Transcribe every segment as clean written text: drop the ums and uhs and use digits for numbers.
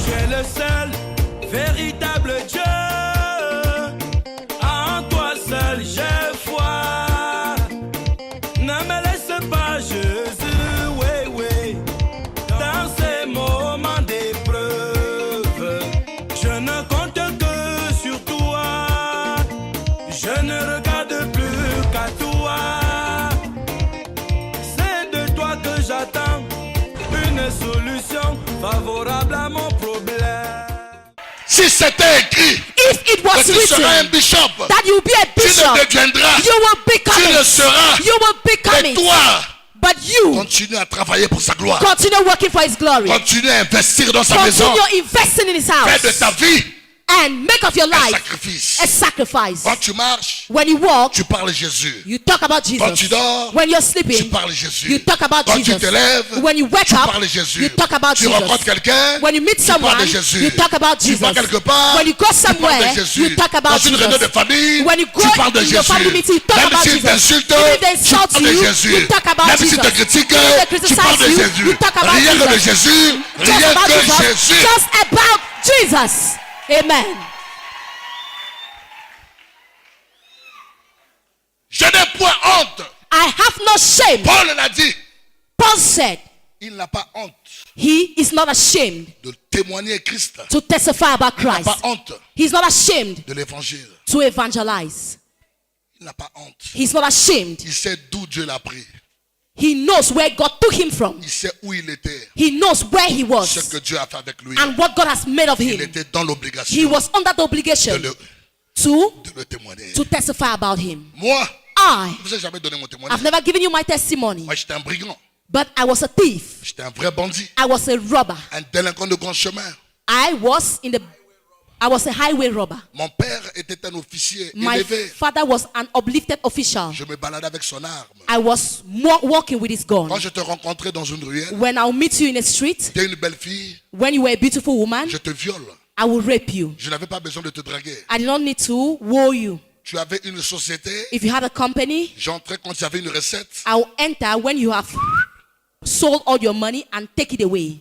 Tu es le seul véritable Dieu. En toi seul j'ai foi. Ne me laisse pas, Jésus, oui, oui, dans ces moments d'épreuve. Je ne compte que sur toi. Je ne regarde plus qu'à toi. C'est de toi que j'attends une solution favorable à mon problème. Si c'était écrit If it was que tu seras un written bishop, that you will be a tu bishop, le deviendras, you will become tu le it. seras. You will become Et it. toi, But you continue à travailler pour sa gloire. continue working for His glory. Continue à investir dans sa maison. Continue investing in His Fais de house. ta vie And make of your un life sacrifice. a sacrifice. Quand tu marches, When you walk, tu parles Jésus. you talk about Quand tu Jesus. dors, When you're tu sleeping, parles Jésus. you talk about Quand tu Jesus. te lèves, When you wake tu up, parles Jésus. you talk about Tu Jesus. rencontres quelqu'un, When you meet tu parles someone, de Jésus. you talk about Tu vas Jesus. quelque part, When you go tu parles somewhere, de Jésus. you talk about Dans une réunion de Jesus. famille, When you go tu parles de in your Jésus. family meeting, you talk Même about s'ils Jesus. t'insultent, Even if they tu insult parles de you, Jésus. you talk about Même s'ils Jesus. te critiquent, Even if they tu parles de criticize you, Jésus. you talk about Rien que de Jesus. Jésus, Just rien about que Jesus. Jésus. Just about Jesus. Amen. Je n'ai point honte. I have no shame. Paul l'a dit. Paul said Il n'a pas honte he is not ashamed de témoigner Christ. to testify about Il n'a Christ. pas honte He's not ashamed de l'évangile. to evangelize. Il n'a pas honte. He's not ashamed. Il sait d'où Dieu l'a pris. He knows where God took him from. Il sait où il était. He knows where he Ce was que Dieu a fait avec lui. and what God has made of Il him. était dans He l'obligation was under the obligation de to le témoigner. testify about him. Moi, I je ne vous ai jamais donné mon témoignage. have never given you my testimony, Moi, j'étais un brigand. but I was a thief. J'étais un vrai bandit. I was a robber. Un délinquant de grand chemin. I was a highway robber. Mon père était un officier My élevé. father was an uplifted official. Je me baladais avec son arme. I was walking with his gun. Quand je te rencontrais dans une ruelle, When I'll meet you in a street, tu es une belle fille, when you were a beautiful woman, je te viole. I will rape you. Je n'avais pas besoin de te draguer. I did not need to woo you. Tu avais une société. If you had a company, J'entrais quand il y avait une recette. I'll enter when you have sold all your money and take it away.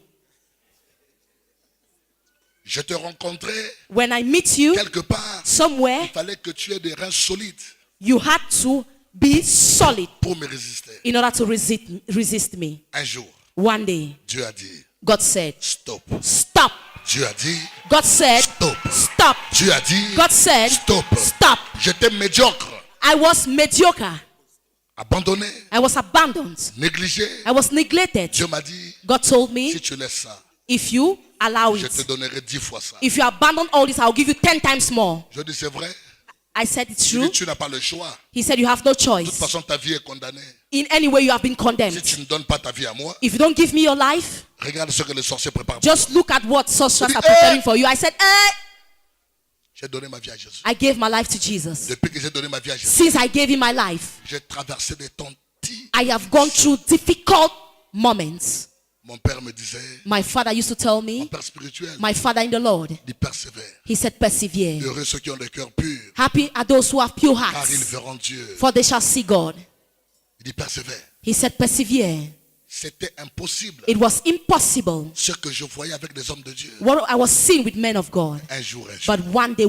Je te rencontrais When I meet you quelque part. somewhere, Il fallait que tu aies des reins solides you had to be solid pour me résister. in order to resist me. Un jour, One day, Dieu a dit, God said, stop. stop. Dieu a dit, God said, stop. stop. Dieu a dit, God said, stop. stop. J'étais médiocre, I was mediocre. abandonné, I was abandoned. négligé. I was neglected. Dieu m'a dit, God told me, si tu laisses ça, if you allow je te it, donnerai 10 fois ça. if you abandon all this, I'll give you 10 times more. Je dis, c'est vrai. I said, it's Il dit, true. tu n'as pas le choix. He said, you have no De toute choice. façon, ta vie est condamnée. In any way, you have been Si condemned. tu ne donnes pas ta vie à moi, If you don't give me your life, regarde ce que les sorciers préparent. pour just look at what sorcerers Hey! are preparing for you. I said, J'ai donné ma vie à Jésus. I gave my life to Jesus. Depuis que j'ai donné ma vie à Jésus, Since I gave him my life, j'ai traversé des temps. I have gone through difficult moments. Mon père me disait, My father used to tell mon me, père spirituel, my father in the Lord, il persévère. he said, persevere. Heureux ceux qui ont le cœur pur, Happy are those who have pure car ils hearts, verront Dieu. for they shall see God. Il dit persévère. He said, persevere. C'était impossible. It was impossible Ce que je voyais avec les hommes de Dieu. what I was seeing with men of God. Un jour, un jour. But one day,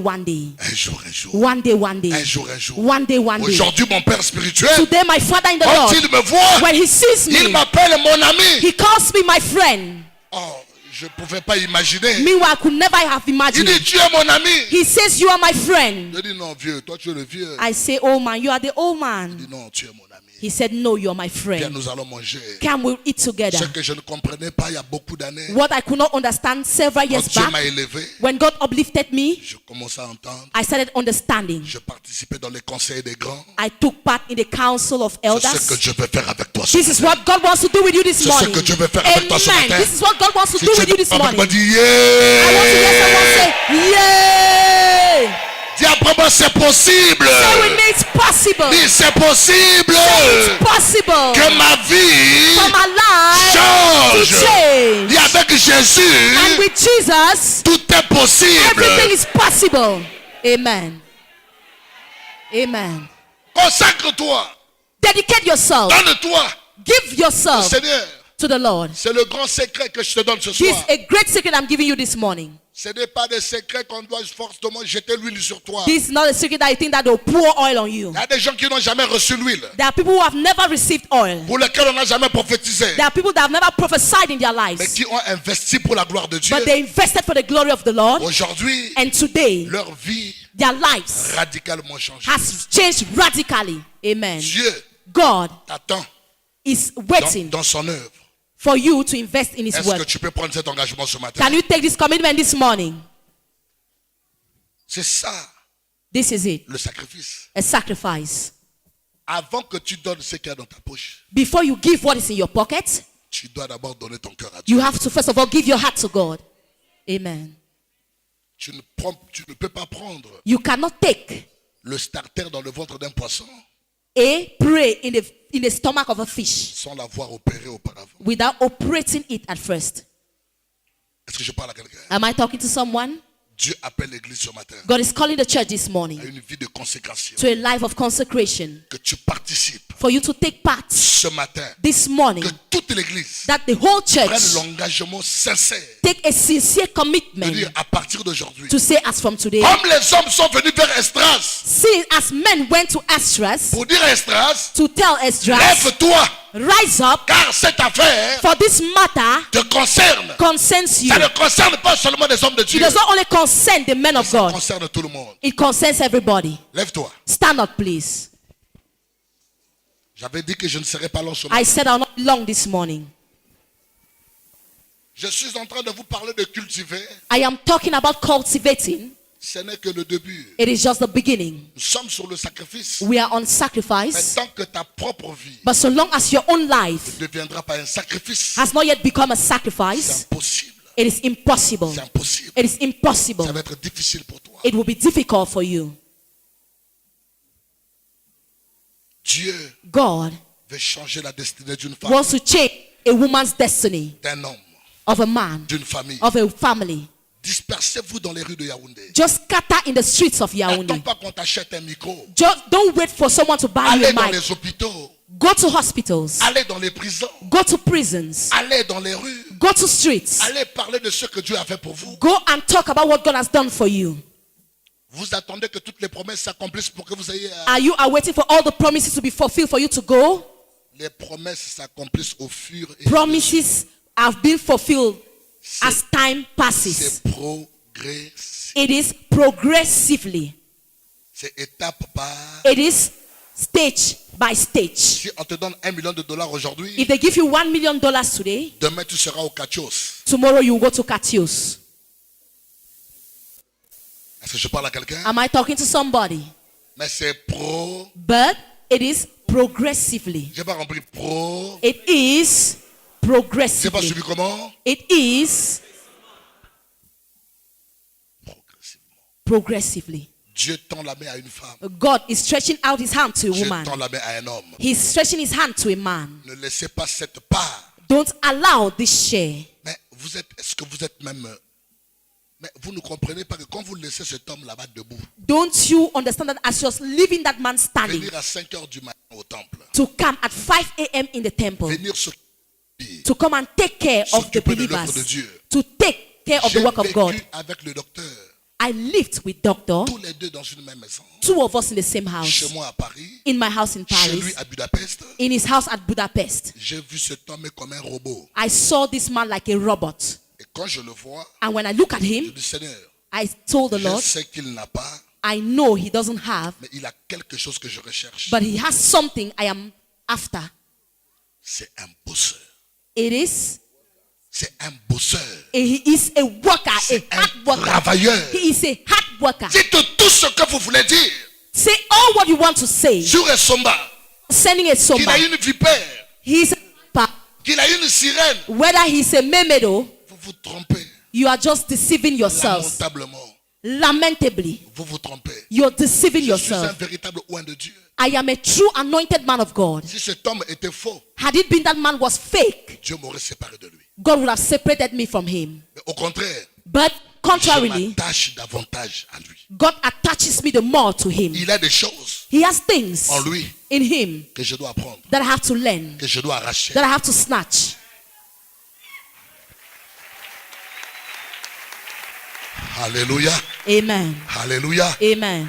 Un jour, un jour. one day, one day, Un jour, un jour. one day, one day. Aujourd'hui, mon père spirituel, Today, my father in the quand Lord, il me voit, when he sees il me, m'appelle mon ami. he calls me my friend. Oh, je ne pouvais pas imaginer. Meanwhile, I could never have Il imagined. dit, tu es mon ami. He says, you are my friend. Je dis, non, vieux, toi tu es le vieux. I say, oh man, you are the old Il man. dit, non, tu es mon ami. He said, no, you are my Viens, friend. nous allons manger. Can we eat Ce together? que je ne comprenais pas il y a beaucoup d'années. What I could not understand several Quand years Dieu m'a back, élevé, when God uplifted me, je commençais à entendre. I started understanding. Je participais dans les conseils des grands. I took part in the council of C'est ce elders. que je vais faire avec toi. ce This is matin. what God wants to do with you this C'est ce morning. que je vais faire avec toi ce Amen. matin. This is what God wants to Si do tu with you this es morning. dit, I want to hear someone yeah! say, yay! Dis après moi, c'est possible. Say with me, it's possible. Dis, c'est possible. It's possible Que ma vie for my life to change. change. Dis avec Jésus, And with Jesus, tout est possible. everything is possible. Amen. Amen. Consacre-toi. Dedicate yourself. Donne-toi Give au yourself Seigneur. to the Lord. C'est le grand secret que je te donne ce This is soir. a great secret I'm giving you this morning. Ce n'est pas des secrets qu'on doit forcément jeter l'huile sur toi. This is not a secret that you think that they'll pour oil on you. Il y a des gens qui n'ont jamais reçu l'huile, There are people who have never received oil. pour lesquels on n'a jamais prophétisé, There are people that have never prophesied in their mais lives. qui ont investi pour la gloire de Dieu. But they invested for the glory of the Lord. Aujourd'hui, And today, leur vie their lives radicalement changé. has changed radically. Amen. Dieu God t'attend is waiting dans son œuvre. for you to invest in His Est-ce que word. tu peux prendre cet engagement ce matin? Can you take this commitment this morning? C'est ça, This is it. le sacrifice. A sacrifice. Avant que tu donnes ce qu'il y a dans ta poche, Before you give what is in your pocket, tu dois d'abord donner ton cœur à Dieu. you have to first of all give your heart to God. Amen. Tu ne peux pas prendre You cannot take le starter dans le ventre d'un poisson a prey in the stomach of a fish sans l'avoir opéré auparavant. without operating it at first. Est-ce que je parle à quelqu'un? Am I talking to someone? Dieu appelle l'église ce matin God is calling the church this à morning une vie de consécration. to a life of consecration. Que tu participes For you to take part ce matin. this morning, Que toute l'église that the whole prenne church l'engagement sincère take a sincere de commitment dire à partir d'aujourd'hui, to say as from today, comme les hommes sont venus vers Esdras see as men went to Esdras pour dire à Esdras, to tell Esdras, lève-toi, rise up, car cette affaire for this matter te concerne. concerns you. Ça ne concerne pas seulement les hommes de It Dieu, does not only concern the men of ça God, concerne tout le monde. it concerns everybody. Lève-toi. Stand up, please. J'avais dit que je ne serais pas long ce matin. I said I'm not long this morning. Je suis en train de vous parler de cultiver. I am talking about cultivating. Ce n'est que le début. It is just the beginning. Nous sommes sur le sacrifice. We are on Mais sacrifice. tant que ta propre vie But so long as your own life ne deviendra pas un sacrifice, has not yet become a c'est sacrifice, impossible. it is impossible. C'est impossible. It is impossible. Ça va être difficile pour toi. It will be difficult for you. Dieu God veut changer la destinée d'une femme, wants to change a woman's destiny, d'un homme, of a man, d'une famille. of a family. Dispersez-vous dans les rues de Yaoundé. Just scatter in the streets of N'attends Yaoundé. pas qu'on t'achète un micro. Just don't wait for someone to buy you Allez a dans mic. les hôpitaux. Go to hospitals. Allez dans les prisons. Go to prisons. Allez dans les rues. Go to streets. Allez parler de ce que Dieu a fait pour vous. Go and talk about what God has done for you. Vous attendez que toutes les promesses s'accomplissent pour que vous ayez... Are you waiting for all the promises to be fulfilled for you to go? Les promesses s'accomplissent au fur et à mesure. Promises have been fulfilled as time passes. C'est progressif. It is progressively. C'est étape par... It is stage by stage. Si on te donne $1 million aujourd'hui, If they give you $1 million today, demain tu seras au Cachos. tomorrow you will go to Katios. Est-ce que je parle à quelqu'un? Am I talking to somebody? Mais c'est pro... But it is progressively. J'ai pas compris. Pro... It is J'ai pas progressively. suivi comment? It is Progressivement. progressively. Dieu tend la main à une femme. God is stretching out his hand to a Dieu woman. tend la main à un homme. He's stretching his hand to a man. Ne laissez pas cette part. Don't allow this share. Mais est-ce que vous êtes même... Mais vous ne comprenez pas que quand vous laissez cet homme là-bas debout, Don't you understand that as you're leaving that man standing venir à 5 heures du matin au temple, to come at 5 a.m. in the temple venir s'occuper to come and take care of the S'occuper de l'œuvre de believers, Dieu. to take care of the J'ai work of God. vécu avec le docteur, I lived with Doctor, tous les deux dans une même maison. two of us in the same Chez house, moi à Paris, in my house in chez lui Paris, à Budapest. in his house at Budapest. J'ai vu cet homme comme un robot. I saw this man like a robot. Et quand je le vois, And when I look at je him, dis Seigneur, I told the je Lord, sais qu'il n'a pas, I know he doesn't have, mais il a quelque chose que je recherche. but he has something I am after. C'est un bosseur. It is, C'est un bosseur. he is a worker, a C'est un hard worker. travailleur. He is a hard worker. Dites tout ce que vous voulez dire. Say all what you want to say. Sur Esomba, Sending a qu'il somebody. a une vipère, He's a qu'il a une sirène. whether he's a memedo, Vous vous trompez. you are just deceiving yourselves. Lamentablement, Lamentably, vous vous trompez. you're deceiving Je suis un yourself. véritable oint de Dieu. I am a true anointed man of God. Si cet homme était faux, Had it been that man was fake, Dieu m'aurait séparé de lui. God would have separated me from him. Mais au contraire, But je contrarily, m'attache davantage à lui. God attaches me the more to him. Il a des choses He has things en lui in him que je dois apprendre, that I have to learn, que je dois arracher. that I have to snatch. Alléluia. Amen. Alléluia. Amen.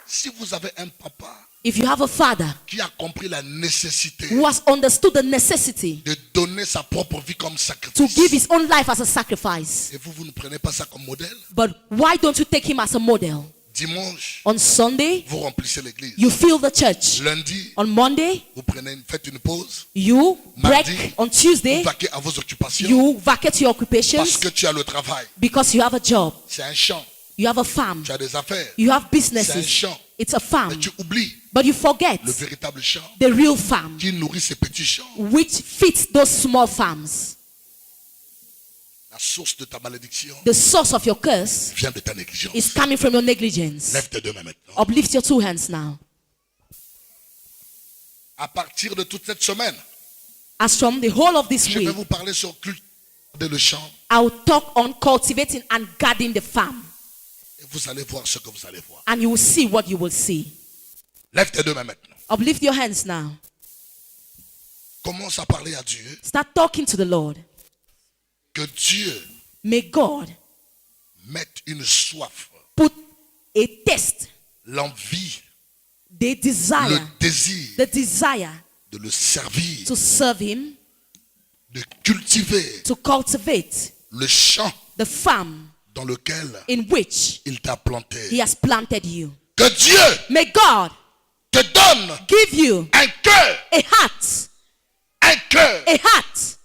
Si vous avez un papa If you have a father qui a compris la nécessité who has understood the necessity de donner sa propre vie comme to sacrifice, give his own life as a sacrifice, et vous ne prenez pas ça comme modèle, but why don't you take him as a model? dimanche, On Sunday, vous remplissez l'église. you fill the church. Lundi, On Monday, vous faites une pause, you break. Mardi, On Tuesday, vous vaquez à vos occupations you vacate your occupations parce que tu as le travail. because you have a job. C'est un champ, You have a farm. tu as des affaires, You have c'est un businesses. champ. It's a farm. Mais tu oublies But you forget le véritable champ the real farm qui nourrit ces petits champs. which fits those small farms. La source de ta malédiction The source of your curse vient de ta négligence. is coming from your negligence. Lève tes deux mains maintenant. Uplift your two hands now. À partir de toute cette semaine, As from the whole of this je vais week, vous parler sur cultiver le champ I'll talk on cultivating and guarding the farm. et vous allez voir ce que vous allez voir. And you will see what you will see. Lève tes deux mains maintenant. Uplift your hands now. Commence à parler à Dieu Start talking to the Lord. que Dieu May God mette une soif, put a test, l'envie, the le desire, désir the desire de le servir, to serve Him, de cultiver to cultivate le champ the farm dans lequel in which il t'a planté. He has planted you. Que Dieu May God te donne give you un cœur, a heart, un cœur, a heart,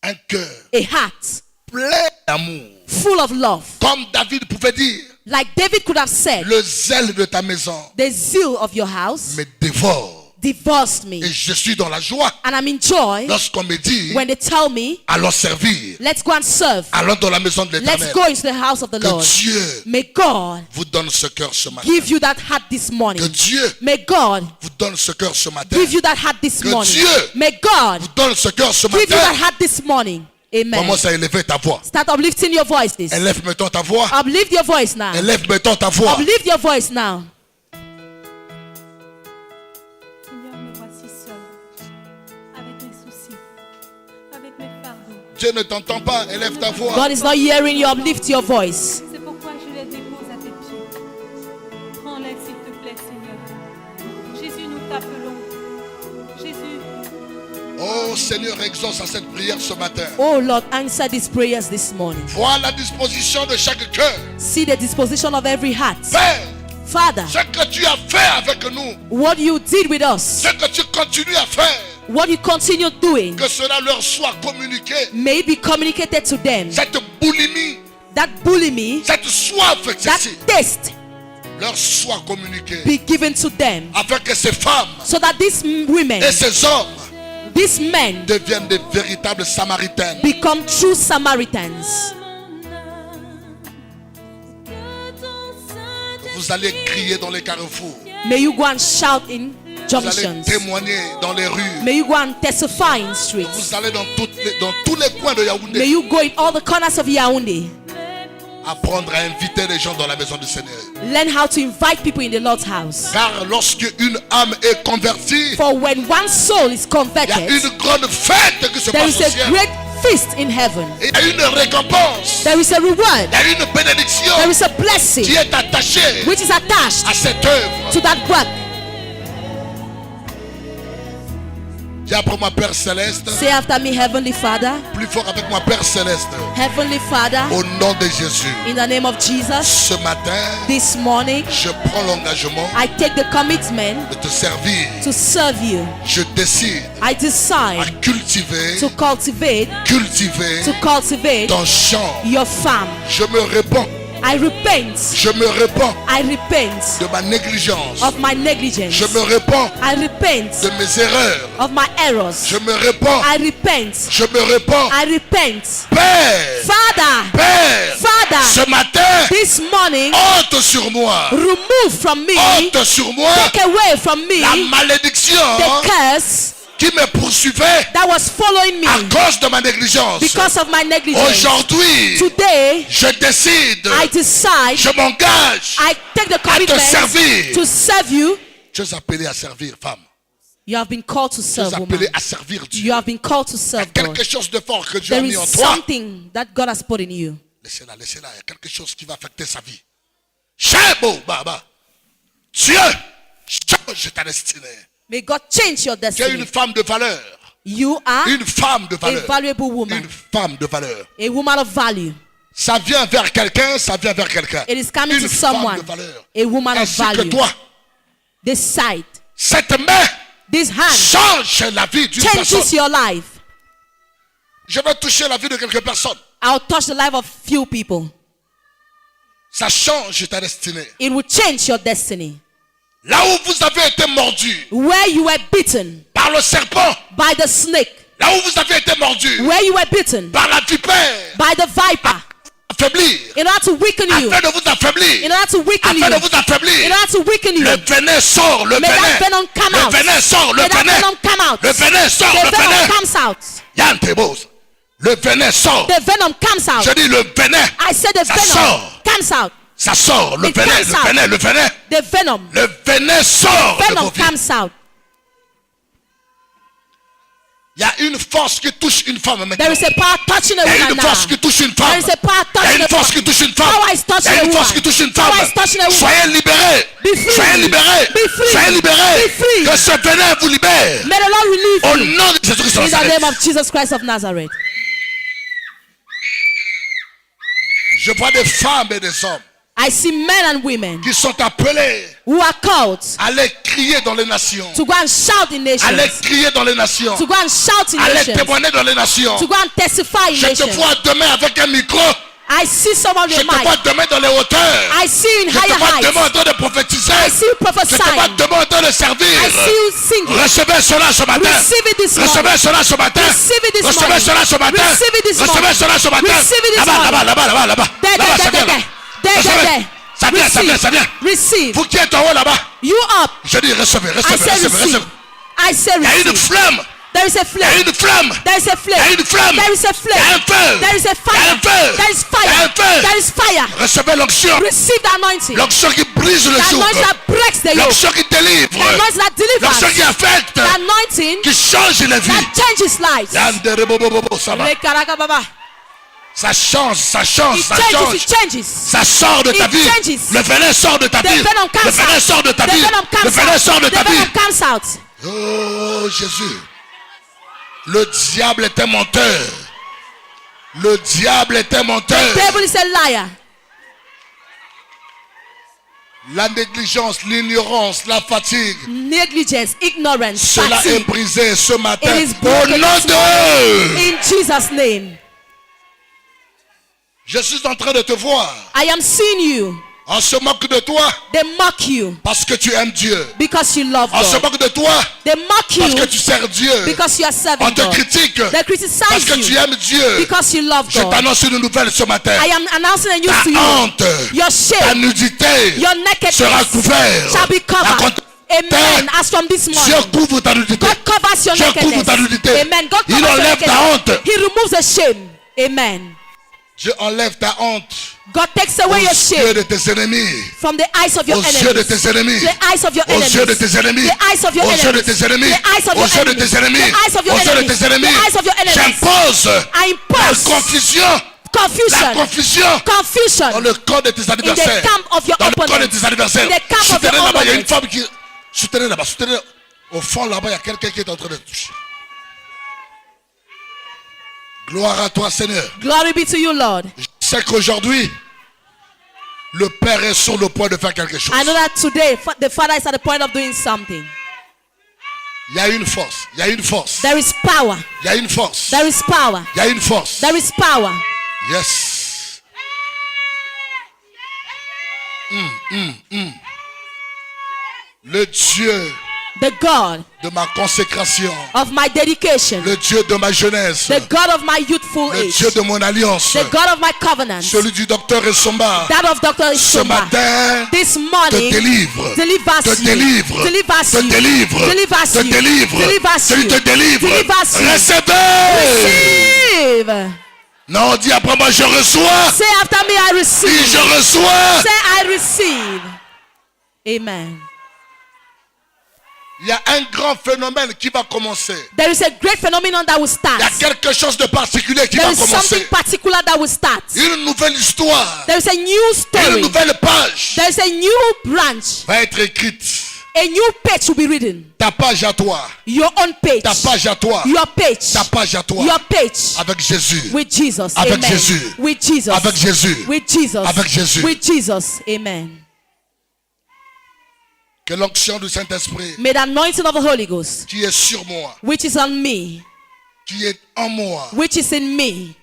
un cœur a heart plein d'amour. full of love. Comme David pouvait dire, Like David could have said, le zèle de ta maison the zeal of your house me dévore. divorced me. Et je suis dans la joie And I'm in joy lorsqu'on me dit, when they tell me, allons servir, let's go and serve. allons dans la maison de Let's l'Éternel. go into the house of the Que Lord. Dieu May God vous donne ce cœur ce matin. give you that heart this Que morning. Dieu May God vous donne ce cœur ce matin. give you that heart this Que morning. Dieu May God vous donne ce cœur ce give you that matin. heart this morning. Amen. Commence à élever ta voix. Start uplifting your voices. Élève maintenant ta voix. Uplift your voice now. Élève maintenant ta voix. Uplift your voice now. Seigneur, me voici seul, avec mes soucis, avec mes fardeaux. Dieu ne t'entend pas. Élève ta voix. God is not hearing you. Uplift your voice. C'est pourquoi je les dépose à tes pieds. Prends-les, s'il te plaît, Seigneur. Jésus, nous t'appelons. Jésus, Oh Seigneur, exauce à cette prière ce matin. Oh Lord, answer these prayers this morning. Vois la disposition de chaque cœur. See the disposition of every heart. Père, Father, ce que tu as fait avec nous, what you did with us, ce que tu continues à faire, what you continue doing, que cela leur soit communiqué. may be communicated to them. Cette boulimie, That bullying, cette soif that excessive, taste leur soit communiquée. be given to them. Afin que ces femmes So that these women, et ces hommes these men deviennent des véritables samaritaines. become true Samaritans. Vous allez crier dans les carrefours. May you go and shout in Vous allez junctions. témoigner dans les rues. May you go and testify in streets. Vous allez dans tous les coins de May Yaoundé you go in all the corners of Yaoundé. apprendre à inviter les gens dans la maison du Seigneur. Learn how to invite people in the Lord's house. Car lorsque une âme est convertie, For when one soul is il y a converted, une grande fête qui se there passe is au a ciel. great feast in heaven. Et il y a une récompense. There is a reward. Il y a une bénédiction There is a blessing qui est attachée which is attached à cette œuvre. to that work. Dis après moi, Père Céleste. Say after me, Heavenly Father. Plus fort avec moi, Père Céleste. Heavenly Father, Au nom de Jésus. in the name of Jesus, Ce matin, this morning, je prends l'engagement I take the commitment de te servir. to serve you. Je décide I à decide cultiver, to cultivate ton champ. your farm. Je me répands, I repent. je me répands I repent de ma négligence. of my negligence. Je me répands I repent de mes erreurs. of my errors. Je me répands, I repent. je me répands. I repent. Père, Father, Père, Father, ce matin, this morning, ôte sur moi, remove from me, ôte sur moi take away from me la malédiction the curse qui me poursuivait that was following me à cause de ma négligence. because of my negligence. Aujourd'hui, Today, je décide, I decide, je m'engage I take the à te commitment servir. to serve you. Tu es appelé à servir, femme. You have been called to Tu es serve, appelé woman. à servir Dieu. You have been called to Il y a serve God. quelque chose de fort que Dieu a There mis en is toi. something that God has put in you. Laissez-la, laissez-la. Il y a quelque chose qui va affecter sa vie. Chebo, Baba. Dieu, change ta destinée. May God change your Tu es destiny. une femme de valeur. You are Une femme de a valeur. valuable woman, Une femme de valeur. a woman of value. Ça vient vers quelqu'un, ça vient vers quelqu'un. It is coming Une to femme someone, de valeur. a woman of Ainsi que value. toi, This sight, cette main this hand change la vie d'une personne. changes your life. Je vais toucher la vie de quelques personnes. I'll touch the life of few people. Ça change ta destinée. It will change your destiny. Là où vous avez été mordu Where you were bitten par le serpent, by the snake, là où vous avez été mordu where you were bitten par la vipère, by the viper, affaiblir, in order to weaken you, afin de vous affaiblir, in order to weaken you, afin de vous in affaiblir, order to weaken you, le venin sort, le may that venin, venom come le out. venin sort, le May that venin, venom come out. le venin sort, The le venom venin, comes out. Yann Tebos, le venin sort. The venom comes out. Je dis le venin, I said the ça venom sort. comes out. ça sort, le It venin, comes le out. venin, le venin, The venom, le venin sort de vos venom vies. comes out. Il y a une force qui touche une femme maintenant. There is a power touching a Il y a woman une now. force qui touche une There femme. is a power Il y a touching une a force qui woman. touche une femme. Power is Il y touching a a une force woman. qui touche une Power femme. is touching a woman. Soyez libérés. Be free. Soyez libérés. Be free. Soyez libérés. Be free. Que ce venin vous libère. May the Lord relieve Au you nom de Jésus-Christ de in the name Nazareth. of Jesus Christ of Nazareth. Je vois des femmes et des hommes I see men and women qui sont appelés who are called à aller crier dans les nations. to go and shout in À aller nations. crier dans les nations. To go and shout in À aller nations. témoigner dans les nations. To go and testify in Je te nations. vois demain avec un micro. I see someone Je with te vois mic. demain dans les hauteurs. I see you in Je te higher vois heights. demain en train de prophétiser. I see you Je te vois prophesying. demain en train de servir. I see you singing. Recevez cela ce matin. Receive it this morning. Recevez cela ce matin. Receive it this Recevez morning. cela ce matin. Receive it this Recevez morning. cela ce matin. Receive it this Là-bas, morning. là-bas, là-bas, là-bas, là-bas. There, Là-bas, ça there, vient there, là. there, there, Recevez. there. Ça vient, ça vient, ça vient. Receive. Vous qui êtes en haut là-bas, You up. je dis recevez, I recevez, say recevez, receive. recevez. I say Il y a une receive. flamme. There is a Il y a flame. une flamme. There is a Il y a flame. une flamme. There is a Il y a un flame. feu. There is a Il y a fire. un feu. There is Il y a un fire. feu. There is fire. Recevez l'onction. Receive the anointing. L'onction qui brise le The joug. anointing that breaks the yoke. L'onction qui délivre. The anointing that L'onction qui delivers. affecte. The anointing Qui change les vies. that changes lives. Yann de rebobobobo, ça va. Rekaragababa. Ça change, ça change, It ça changes. change. It changes. Ça sort de ta It vie. changes. Le venin sort de ta The vie. venom Le comes venin out. sort de ta The vie. venom Le comes venin out. sort de The ta vie. venom comes out. Oh Jésus. Le diable est un menteur. Le diable est un menteur. The devil is a liar. La négligence, l'ignorance, la fatigue. Negligence, ignorance, Cela est fatigue. brisé ce matin. It is Au broken nom this de... In Jesus' name. Je suis en train de te voir. I am seeing you. On se moque de toi They mock you parce que tu aimes Dieu. because you love On se God. moque de toi They mock parce que you tu sers Dieu. because you are serving On te God. critique They parce criticize que tu you aimes Dieu. because you love Je God. t'annonce une nouvelle ce matin. I am announcing a news Ta to you. honte, Your ta shame, nudité your sera nakedness couverte. shall be covered. Amen. As from this Dieu morning, couvre ta nudité. God covers your Dieu couvre ta nakedness. nudité. Amen. God Il covers your enlève ta honte. nakedness. He removes the shame. Amen. Dieu enlève ta honte God takes away your aux yeux shame de tes ennemis. from the eyes of your Aux yeux de enemies. tes ennemis. The eyes of your Aux enemies. yeux de tes ennemis. The eyes of your Aux yeux de enemies. tes ennemis. The eyes of Aux your yeux de enemies. tes ennemis. The eyes of your Aux yeux de enemies. tes ennemis. The eyes of your enemies. J'impose I la impose confusion. La confusion. confusion dans Confusion le corps de tes adversaires. camp of your Dans le corps de opponents. tes adversaires. In the camp of Soutenez your là-bas, il y a une opponents. femme qui... Soutenez là-bas, soutenez. Au fond là-bas, il y a quelqu'un qui est en train de toucher. Gloire à toi, Seigneur. Glory be to you, Lord. Je sais qu'aujourd'hui, le Père est sur le point de faire quelque chose. I know that today the Father is at the point of doing something. Il y a une force. Il y a une force. There is power. Il y a une force. There is power. Il y a une force. There is power. Yes. Le Dieu The God de ma consécration. of my dedication. Le Dieu de ma jeunesse. The God of my youthful Le age. Dieu de mon alliance. The God of my covenant. Celui du docteur Essomba. That of Dr. Ce Isoma. matin, This te morning, délivre. delivers Te you. délivre. Delivers Te you. délivre. Delivers Te you. délivre. Delivers Celui you. te délivre. Delivers you. Recevez. Receive. Non, dis après moi, je reçois. Say after me, I Dis, receive. je reçois. Say I receive. Amen. Il y a un grand phénomène qui va commencer. There is a great phenomenon that will Il y a start. quelque chose de particulier qui There va is something commencer. particular that will start. Une nouvelle histoire, There is a new une story. nouvelle page There is a new branch. va être écrite. A new page will be written. Ta page à toi, Your own page. ta page à toi, Your page. ta page à toi. Your page. Avec Jésus, With Jesus. Avec Amen. Jésus. With Jesus. avec Jésus. With Jesus. Avec Jésus. With Jesus. Amen. Que l'onction du Saint-Esprit May the anointing of the Holy Ghost, qui est sur moi, which is on me, qui est en moi, which is in me,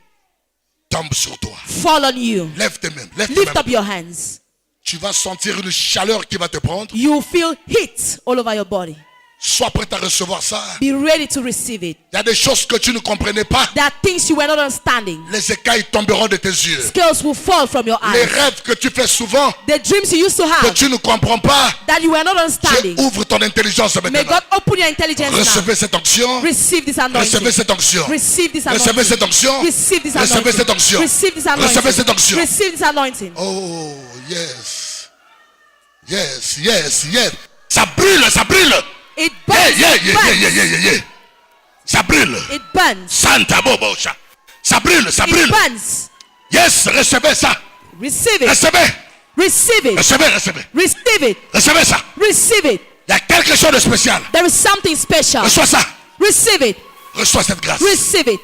tombe sur toi. fall on you. Lève tes mains, lève tes Lift mains. up your hands. Tu vas sentir une chaleur qui va te prendre. You will feel heat all over your body. Sois prêt à recevoir ça. Be ready to receive it. Il y a des choses que tu ne comprenais pas. There are things you were not understanding. Les écailles tomberont de tes yeux. Scales will fall from your Les eyes. rêves que tu fais souvent, The dreams you used to que have tu ne comprends pas, that you were not Dieu understanding. ouvre ton intelligence May maintenant. God open your intelligence now. Recevez cette onction. Receive this Recevez anointing. cette onction. Receive this Recevez anointing. cette onction. Receive this Recevez anointing. cette onction. Receive this Recevez anointing. cette onction. Receive this anointing. Oh, yes. Yes, yes, yes. Ça brûle, ça brûle. It Yeah, burns. yeah, It yeah, burns. yeah, yeah, yeah, yeah, yeah. Ça brûle. It burns. Santa Bobo. Ça brûle, ça It brûle. burns. Yes, recevez ça. Receive it. Recevez. Receive it. Recevez, recevez. Receive it. Recevez ça. Receive it. Il y a quelque chose de spécial. There is something special. Reçois ça. Receive it. Reçois cette grâce. Receive it.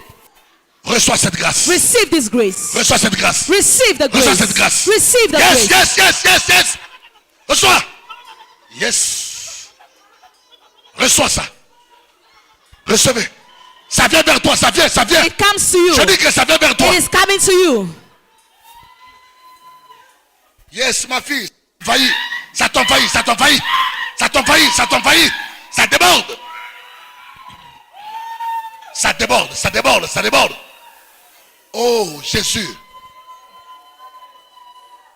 Reçois cette grâce. Receive this grace. Reçois cette grâce. Receive the Reçois grace. cette grâce. Receive the Yes, grace. yes, yes, yes, yes. Reçois. Yes. Reçois ça. Recevez. Ça vient vers toi, ça vient, ça vient. It comes to you. Je dis que ça vient vers toi. It is coming to you. Yes, ma fille. Envahit. Ça t'envahit, ça t'envahit. Ça t'envahit, ça t'envahit. Ça déborde. Ça déborde, ça déborde, ça déborde. Oh, Jésus.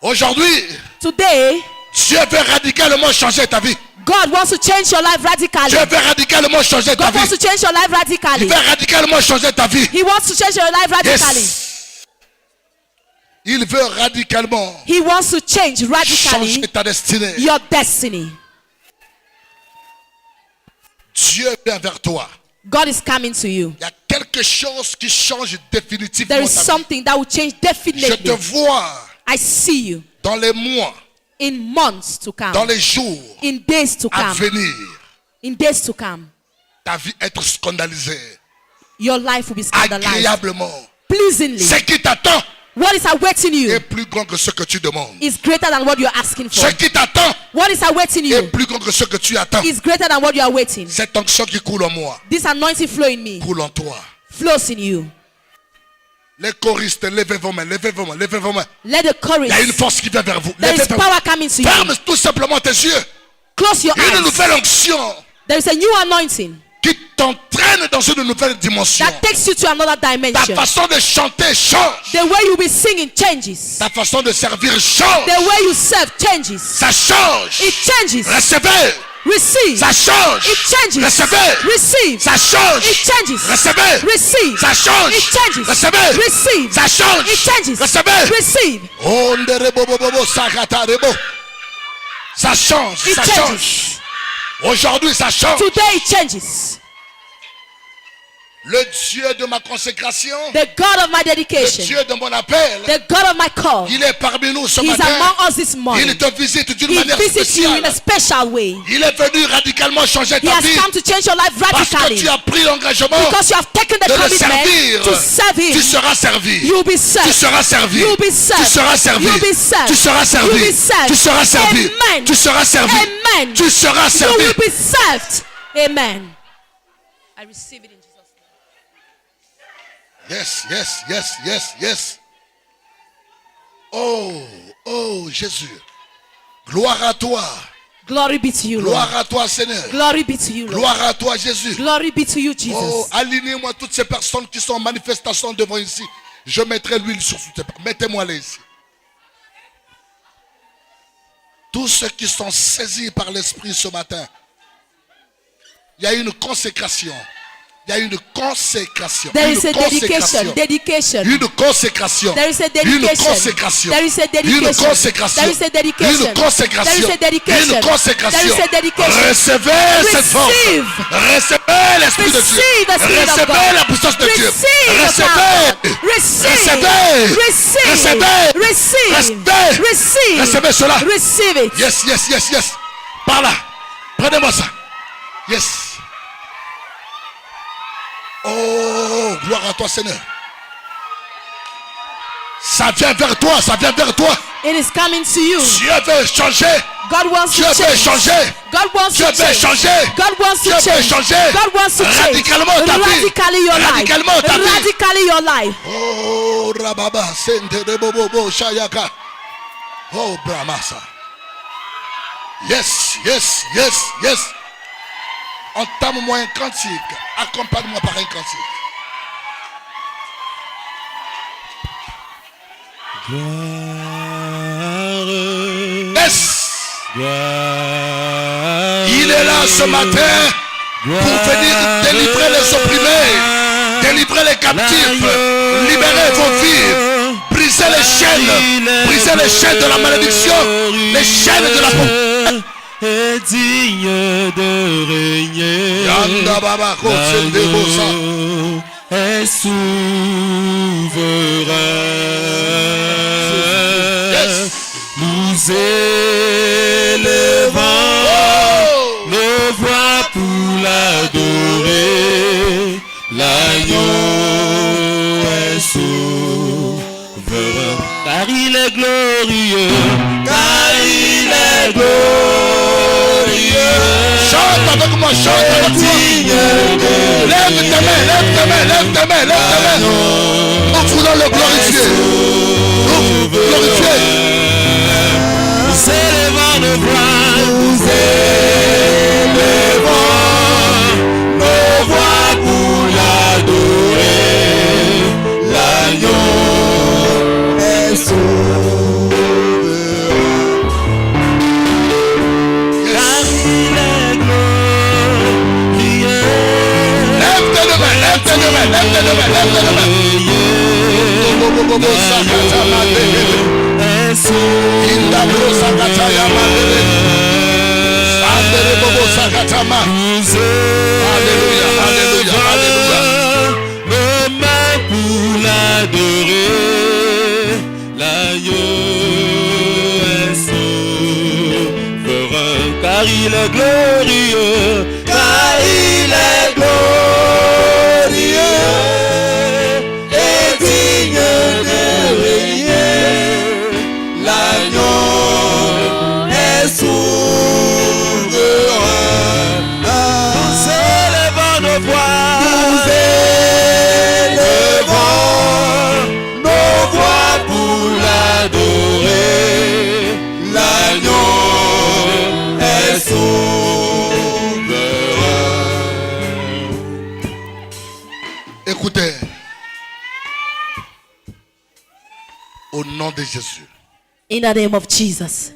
Aujourd'hui, Today, Dieu veut radicalement changer ta vie. God wants to change your life radically. Dieu veut radicalement changer ta God wants to vie. change your life Il radically. veut radicalement changer ta vie. He wants to change your life radically. Yes. Il veut radicalement He wants to change radically changer ta destinée. your destiny. Dieu vient vers toi. God is coming to you. Il y a quelque chose qui change définitivement There is ta vie. something that will change Je te definitely. vois I see you dans les mois, in months to dans come, les jours in days to à come, venir. in days to come. Ta vie être scandalisée. Your life will be scandalized. Agréablement. Pleasingly. Ce qui t'attend What is awaiting you est plus grand que ce que tu demandes. is greater than what you're asking for. Ce qui t'attend What is awaiting est you plus grand que ce que tu attends. is greater than what you are waiting. Cette onction qui coule en moi, This anointing flow in me coule en toi. flows in you. Les choristes, levez vos mains, levez vos mains, levez vos mains. Let the Il y a une chorus. force qui vient vers vous. There Levez is vos power mains. coming to you. Ferme tout simplement tes yeux. Close your Une eyes. nouvelle onction There is a new anointing qui t'entraîne dans une nouvelle dimension. that takes you to another Ta dimension. façon de chanter change. The way you be singing changes. Ta façon de servir change. The way you serve changes. Ça change. It changes. Recevez. Receive. Ça change. It changes. Recevez. Receive. Ça change. It changes. Recevez. Receive. Ça change. It changes. Recevez. Receive. Ça change. It changes. Recevez. Receive. Onderebobobobo, sakatarebo. Ça change. It Ça changes. change. Aujourd'hui, ça change. Today it changes. Le Dieu de ma consécration, The God of my le dedication, Dieu de mon appel, the God of my call, il est parmi nous ce He's matin. among us this Il morning. te visite d'une He manière visits you in a spéciale. special way. Il est venu radicalement changer He ta has vie come to change your life parce que radically. tu as pris l'engagement Because you have taken the de le commitment servir. to serve Tu Him. seras servi. You'll be Tu served. seras servi. You'll be Tu served. seras servi. You'll be served. Tu seras servi. You'll be served. Tu seras servi. Amen. Tu seras servi. Amen. Tu seras You servi. will be served. Amen. I receive it in Jesus' name. Yes, yes, yes, yes, yes. Oh, oh Jésus. Gloire à toi. Glory be to you, Lord. Gloire à toi Seigneur. Glory be to you, Lord. Gloire à toi Jésus. Glory be to you, Oh, Jesus. alignez-moi toutes ces personnes qui sont en manifestation devant ici. Je mettrai l'huile sur toutes. Mettez-moi les ici. Tous ceux qui sont saisis par l'Esprit ce matin. Il y a une consécration. Il Il y a une consécration. There Une is a consécration. dedication. Une consécration. There is a Une dedication. consécration. There is a Une dedication. consécration. There is a dedication. Une consécration. There is a dedication. Une consécration. There is a dedication. Recevez cette force. Receive. Recevez l'Esprit de Dieu. Receive the Spirit of Recevez God. la puissance de Dieu. Receive the Recevez. power of God. Receive. Recevez. Receive. Recevez. Receive. Recevez. Receive. Recevez cela. Receive it. Yes, yes, yes, yes. Par là. Prenez-moi ça. Yes. Oh, gloire à toi, Seigneur. Ça vient vers toi, ça vient vers toi. It is coming to you. Dieu veut changer. God wants Dieu to veut change. changer. God wants Dieu to veut change. changer. God wants Dieu to veut change. changer. God wants to change. Radicalement ta vie. Radically your life. Radicalement ta vie. Radically your life. Oh, Rababa, Sente de Bobo, Shayaka. Oh, Brahmasa. Yes, yes, yes, yes. Entame-moi un cantique. Accompagne-moi par un cantique. Yes. Il est là ce matin pour venir délivrer les opprimés, délivrer les captifs, libérer vos vies, briser les chaînes de la malédiction, les chaînes de la pauvreté. Est digne de régner. Yanda Baba Kosel de Bosa. Est souverain. Yes. Nous élevons nos voix pour l'adorer. L'agneau est souverain. Car il est glorieux. Car il est glorieux. Chante avec moi, chante avec moi. Lève tes mains, lève tes mains, lève tes mains, lève tes mains. Nous voulons le glorifier. Nous glorifier. Nous élevons nos voix, nous élevons nos voix pour l'adorer. L'agneau est souverain. Car il est glorieux. Lève tes deux mains, lève tes deux mains, lève tes deux mains, lève tes deux mains. Alléluia, alléluia, alléluia. Nos mains pour l'adorer. L'agneau est souverain. Car il est glorieux. Car il est glorieux. Et digne de régner. L'agneau est souverain. Nous élevons nos voix. Nous élevons nos voix pour l'adorer. L'agneau est souverain. Écoutez, au nom de Jésus, In the name of Jesus.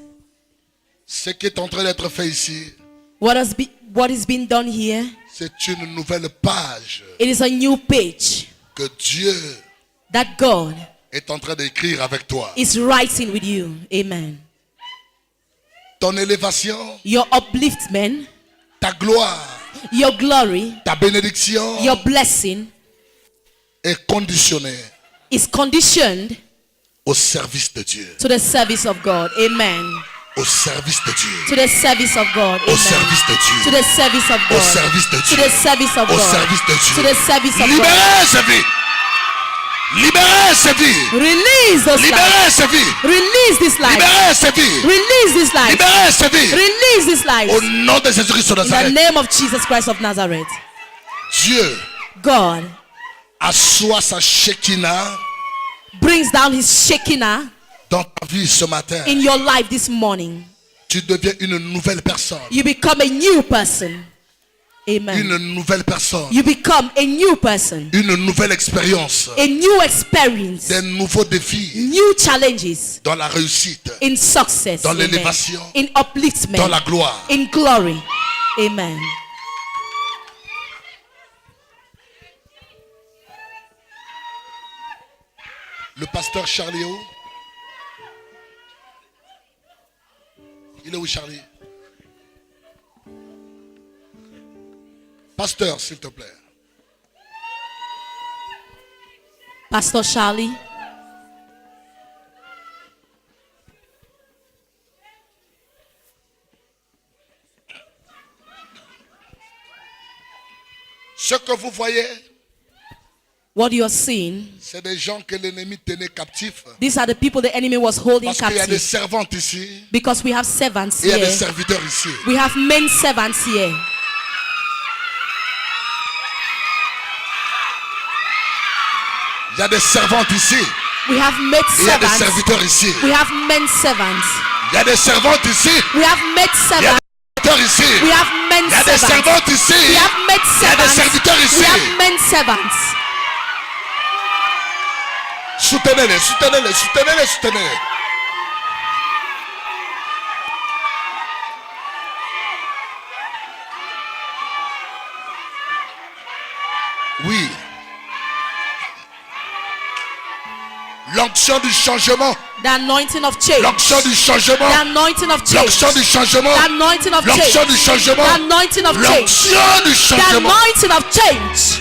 ce qui est en train d'être fait ici, What is being done here? c'est une nouvelle page It is a new page que Dieu that God est en train d'écrire avec toi. is writing with you. Amen. Ton élévation, Your upliftment, ta gloire, your glory, ta bénédiction your blessing est conditionnée is conditioned au service de Dieu. to the service of God. Amen. Au service de Dieu. To the service of God. Au Amen. service de To Dieu. the service of Au God. service de To Dieu. the service of Au God. service de To Dieu. the service of God. Libérez ces vies. Libérez ces vies. Release those lives. Libérez ces vies. Release this life. Libérez ces vies. Release this life. Libérez ces vies. Release this life. Au nom de Jésus-Christ de In the Nazareth. name of Jesus Christ of Nazareth. Dieu God assoit sa Shekinah brings down his Shekinah dans ta vie ce matin. in your life this morning. Tu deviens une nouvelle personne. You become a new person. Amen. Une nouvelle personne. You become a new person. Une nouvelle expérience. A new experience. Des nouveaux défis New challenges. dans la réussite, In success. dans Amen. l'élévation, In upliftment. dans la gloire. In glory. Amen. Le pasteur Charlie est où? Il est où, Charlie? Pasteur, s'il te plaît. Pastor Charlie. Ce que vous voyez, What you are seeing, c'est des gens que l'ennemi tenait captifs. these are the people the enemy was holding Parce qu'il y a des captive. servantes ici. Because we have servants Et il y a des here. serviteurs ici. We have men servants here. Il y a des servantes ici. We have maid Et il y a des servants. serviteurs ici. We have men servants. Il y a des servantes ici. We have maid Il y a servants. des serviteurs ici. We have men Il y a des servants. servantes ici. We have maid Il y a des servants. serviteurs ici. We have men servants. Soutenez-les, soutenez-les, soutenez-les, soutenez-les. Oui. L'onction du changement. The anointing of change. L'onction du changement. The anointing of change. L'onction du changement. The anointing of change. L'onction du changement. The anointing of change. L'onction du The changement. anointing of change.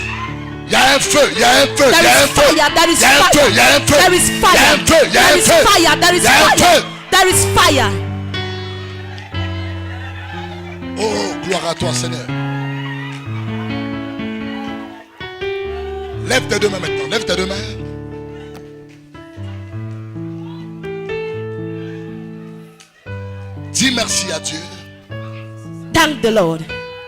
Il y a un feu, il y a un feu, il There y a un is feu. fire. There is Il y a un feu, fire. il y a un feu. There is Il y a fire. un feu, il y a There un is feu. fire. There is Il y a un fire. feu. There is fire. Oh, gloire à toi, Seigneur. Lève tes deux mains maintenant. Lève tes deux mains. Dis merci à Dieu. Thank the Lord.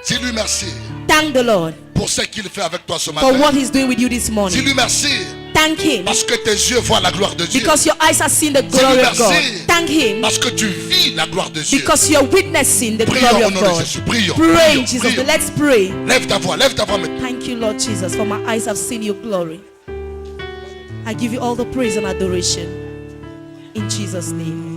Dis-lui merci Thank the Lord pour ce qu'il fait avec toi ce for what matin. He's doing with you this morning. Dis-lui merci Thank Him parce que tes yeux voient la gloire de Dieu. because your eyes have seen the glory of God. merci. Thank Him Parce que tu vis la gloire de Dieu. because you're witnessing the Prions glory au of nom de God. Jésus. Prions. Pray, Prions, Jesus. prions. Let's pray. Lève ta voix maintenant. Thank you, Lord Jesus, for my eyes have seen your glory. I give you all the praise and adoration in Jesus' name.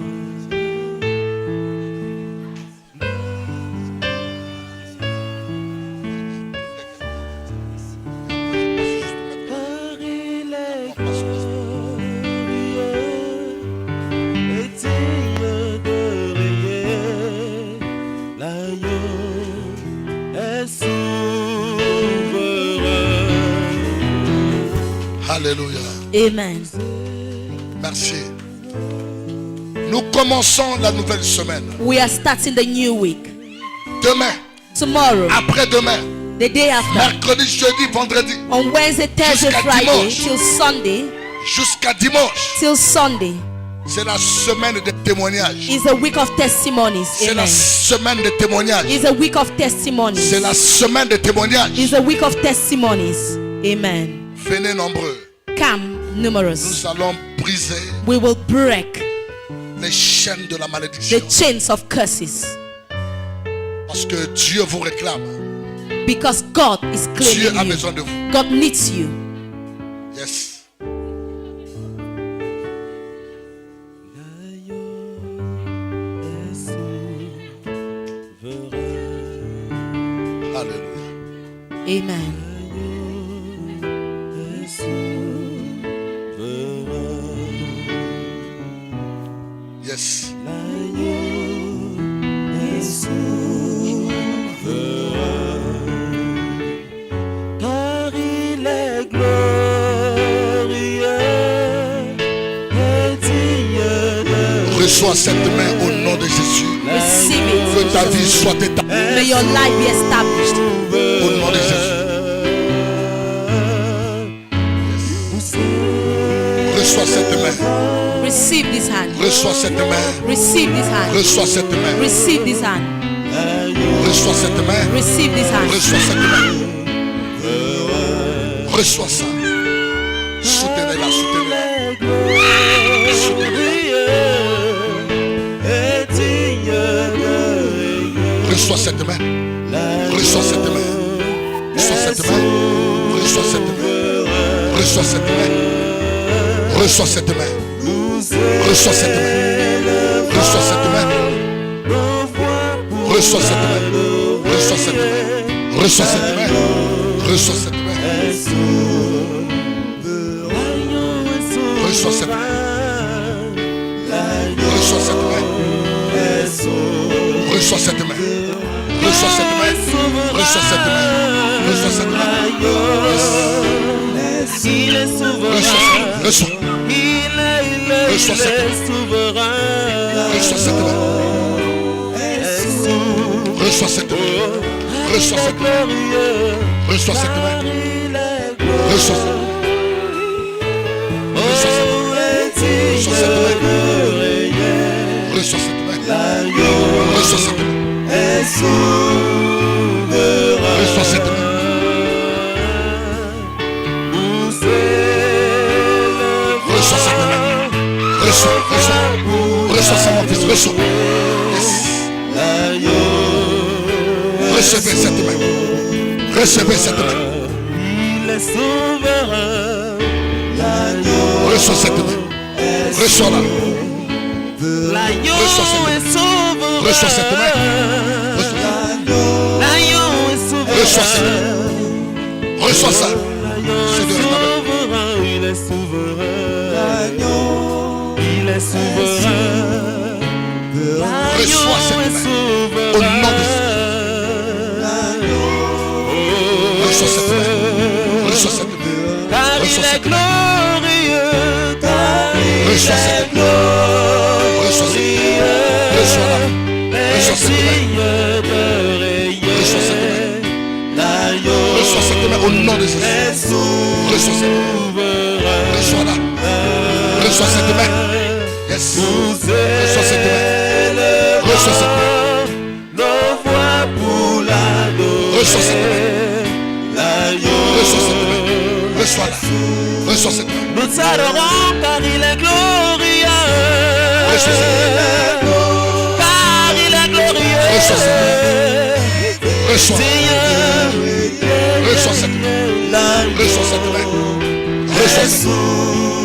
Alléluia. Amen. Merci. Nous commençons la nouvelle semaine. We are starting the new week. Demain, Tomorrow, après-demain, the day after, mercredi, jeudi, vendredi, on Wednesday, Thursday, Jusqu'à Friday, dimanche. till Sunday, jusqu'à dimanche. till Sunday C'est la semaine de témoignages. is a week of testimonies. C'est la Amen. semaine de témoignages. Is a week of testimonies. C'est la semaine de témoignages. Is a week of testimonies. Amen. Venez nombreux. Come numerous. Nous allons briser We will break les chaînes de la malédiction. the chains of curses Parce que Dieu vous réclame. because God is Dieu a claiming you. besoin de vous. God needs you. Yes. Alléluia. Amen. Yes. Car il est glorieux et digne de Reçois cette main au nom de Jésus. Receive it. Que ta vie soit établie May your life be established. au nom de Jésus. Reçois cette main. Receive this hand. Reçois cette main. Receive this hand. Reçois cette main. Receive this hand. Reçois cette main. Receive this hand. Reçois cette main. Reçois ça. Soutenez-la, soutenez-la. Soutenez-la. et digne de Reçois cette main. Reçois cette main. Reçois cette main. Reçois cette main. Reçois cette main. Reçois cette main. Reçois cette main. Reçois cette main. Reçois cette main. Reçois cette main. Reçois cette main. Reçois cette main. Reçois cette main. Reçois cette main. Reçois cette main. Reçois cette main. Reçois cette main. Reçois cette main. Il est souverain. Reçois. Reçois cette main. souverain. Reçois cette main. Reçois cette main. Reçois cette main. Reçois cette main. Reçois cette main. Reçois cette main. Reçois cette main. Reçois cette main. Reçois cette main. Reçois cette main. Reçois cette main. Reçois, reçois. Reçois ça, mon fils. Reçois. Yes. Recevez cette main. Recevez cette main. Il est souverain. Reçois cette main. Reçois-la. L'agneau Reçois cette main. est souverain. Reçois cette main. L'agneau est souverain. Reçois cette main. Reçois ça. L'agneau C'est est de la souverain. Il est souverain. Il est souverain. Reçois cette main. Au nom de Jésus. Reçois cette main. Reçois cette main. Car il Reçois est cette main. glorieux. Car il Reçois est cette main. Reçois cette main. Reçois-la. Reçois cette main. Reçois cette main. Reçois cette main au nom de Jésus. Reçois cette main. Reçois-la. Reçois cette main. Yes. Reçois cette main. Reçois cette main. Reçois cette main. Reçois cette main. Reçois-la. Reçois cette main. Nous t'adorons car il est glorieux. Reçois cette main. Car il est glorieux. Reçois cette main. Reçois. Seigneur, Reçois cette main. Reçois cette main. Reçois cette main.